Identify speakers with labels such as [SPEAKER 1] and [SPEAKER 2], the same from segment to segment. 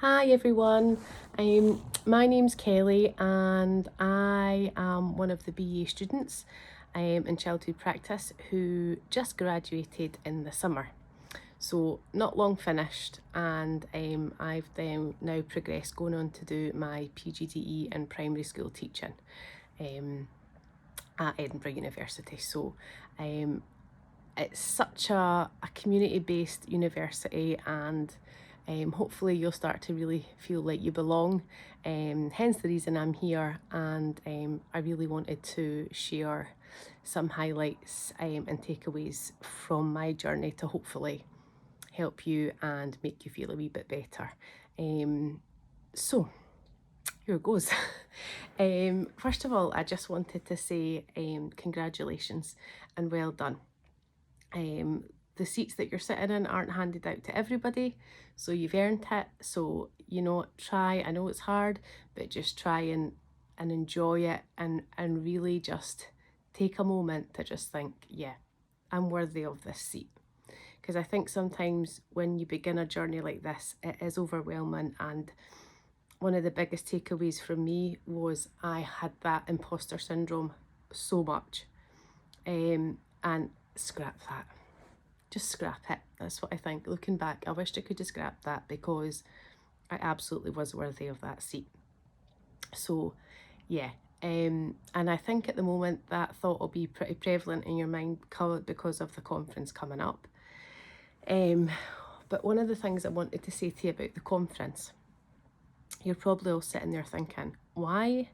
[SPEAKER 1] Hi everyone, my name's Kelly and I am one of the BA students in Childhood Practice who just graduated in the summer. So not long finished, and I've then now progressed going on to do my PGDE in primary school teaching at Edinburgh University. So it's such a community-based university, and hopefully you'll start to really feel like you belong. Hence the reason I'm here, and I really wanted to share some highlights and takeaways from my journey to hopefully help you and make you feel a wee bit better. So here goes. First of all, I just wanted to say congratulations and well done. The seats that you're sitting in aren't handed out to everybody, so you've earned it. So, try, I know it's hard, but just try and enjoy it, and really just take a moment to just think, yeah, I'm worthy of this seat. Because I think sometimes when you begin a journey like this, it is overwhelming, and one of the biggest takeaways from me was I had that imposter syndrome so much. And scrap that. Just scrap it. That's what I think. Looking back, I wished I could have scrapped that, because I absolutely was worthy of that seat. So yeah, and I think at the moment that thought will be pretty prevalent in your mind because of the conference coming up. But one of the things I wanted to say to you about the conference, you're probably all sitting there thinking, why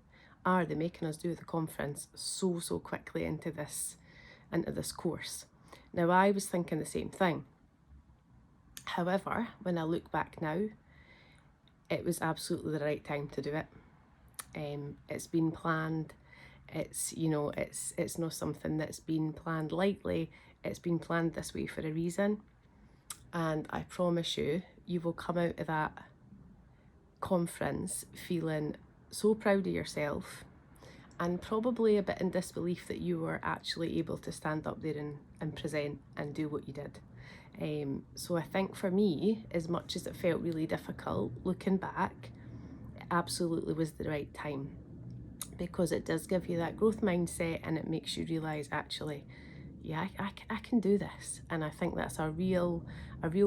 [SPEAKER 1] are they making us do the conference so quickly into this course? Now, I was thinking the same thing. However, when I look back now, it was absolutely the right time to do it. It's been planned. It's not something that's been planned lightly. It's been planned this way for a reason. And I promise you, you will come out of that conference feeling so proud of yourself, and probably a bit in disbelief that you were actually able to stand up there and present and do what you did. So I think for me, as much as it felt really difficult, looking back, it absolutely was the right time, because it does give you that growth mindset, and it makes you realise, actually, yeah, I can do this. And I think that's a real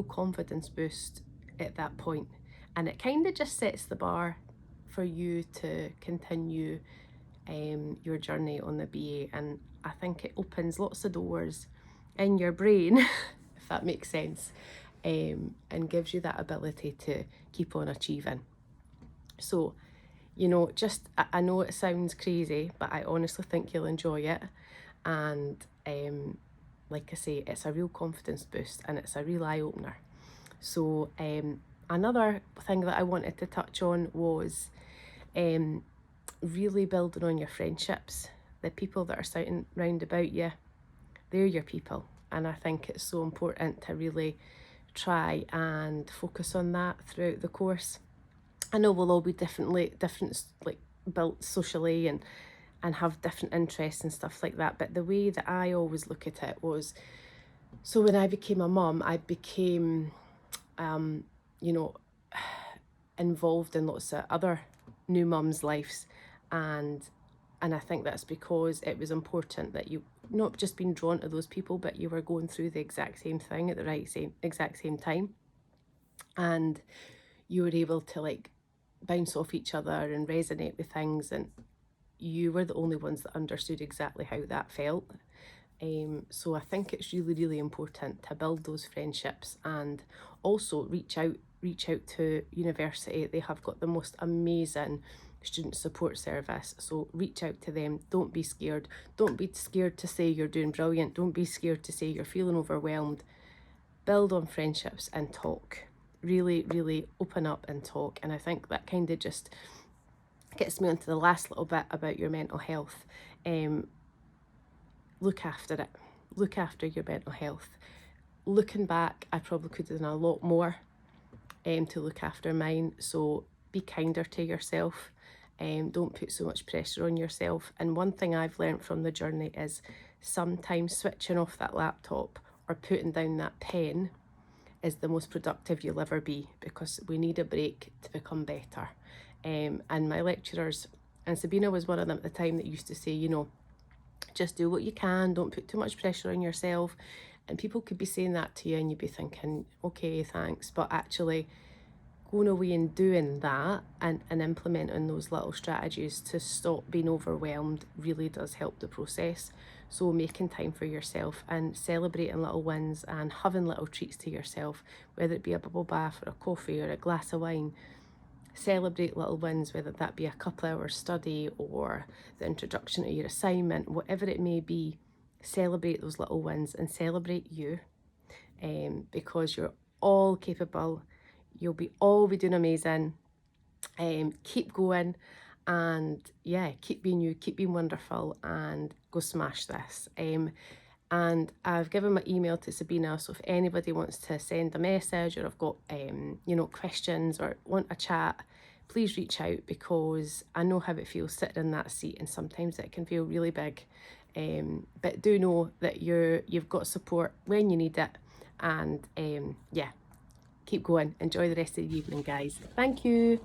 [SPEAKER 1] confidence boost at that point. And it kind of just sets the bar for you to continue your journey on the BA. And I think it opens lots of doors in your brain, if that makes sense, and gives you that ability to keep on achieving. So, I know it sounds crazy, but I honestly think you'll enjoy it. And like I say, it's a real confidence boost, and it's a real eye-opener. So another thing that I wanted to touch on was really building on your friendships. The people that are sitting round about you, they're your people. And I think it's so important to really try and focus on that throughout the course. I know we'll all be different, like built socially, and have different interests and stuff like that. But the way that I always look at it was, so when I became a mum, I became, involved in lots of other new mums' lives, and I think that's because it was important that you not just being drawn to those people, but you were going through the exact same thing at the exact same time, and you were able to like bounce off each other and resonate with things, and you were the only ones that understood exactly how that felt. So I think it's really important to build those friendships, and also reach out to university. They have got the most amazing student support service, so reach out to them. Don't be scared. Don't be scared to say you're doing brilliant. Don't be scared to say you're feeling overwhelmed. Build on friendships and talk. Really open up and talk. And I think that kind of just gets me onto the last little bit about your mental health. Look after it. Look after your mental health. Looking back, I probably could have done a lot more to look after mine. So be kinder to yourself. Don't put so much pressure on yourself. And one thing I've learned from the journey is sometimes switching off that laptop or putting down that pen is the most productive you'll ever be, because we need a break to become better. And my lecturers, and Sabina was one of them at the time, that used to say, you know, just do what you can, don't put too much pressure on yourself. And people could be saying that to you and you'd be thinking, okay, thanks. But actually going away and doing that, and implementing those little strategies to stop being overwhelmed, really does help the process. So making time for yourself and celebrating little wins and having little treats to yourself, whether it be a bubble bath or a coffee or a glass of wine. Celebrate little wins, whether that be a couple hours study or the introduction to your assignment, whatever it may be. Celebrate those little wins and celebrate you, because you're all capable. You'll be all be doing amazing. Keep going, and yeah, keep being you, keep being wonderful, and go smash this. And I've given my email to Sabina, so if anybody wants to send a message, or I've got you know, questions or want a chat, please reach out, because I know how it feels sitting in that seat, and sometimes it can feel really big. But do know that you've got support when you need it, and yeah, keep going. Enjoy the rest of the evening, guys. Thank you.